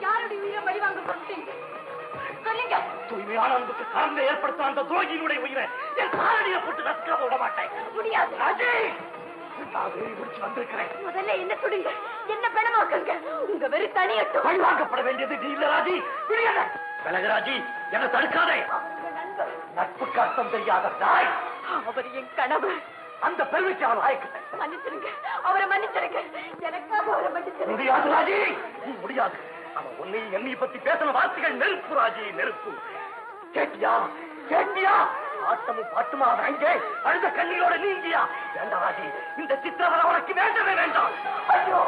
யாருடைய உயிரை பழி வாங்க போட்டீங்க சொல்லுங்க. தூய்மையான அன்புக்கு காரணம் ஏற்படுத்த அந்த துரோகியினுடைய உயிரை என் காலடியை போட்டு ரசிக்க விட மாட்டேன். முடியாது ராஜி, நான் வெறி முடிச்சு வந்திருக்கிறேன். முதல்ல என்ன சொல்லுங்க, என்ன பணமாக்குங்க, உங்க வெறி தனியட்டும். பழி வாங்கப்பட வேண்டியது நீ இல்ல ராஜி. விலகராஜி, என்ன தடுக்காதே. நட்புக்கு அர்த்தம் தெரியாத தாய். அவர் என் கணவர். அந்த பெருமைக்கு அவன் ஆயக்கிட்ட மன்னிச்சிருங்க, அவரை மன்னிச்சிருங்க, எனக்காக அவரை மன்னிச்சிருங்க. முடியாது ராஜி, முடியாது. அவன் உன்னை என்னை பத்தி பேசின வார்த்தைகள் நெருப்பு ராஜி, நெருப்பு. கேட்டியா கேட்டியா? ஆட்டமும் பாட்டுமா அங்கே அழுத கண்ணீரோட நீங்கியா? வேண்டாம் ராஜி, இந்த சித்திரவதை உனக்கு வேண்டவே வேண்டாம். ஐயோ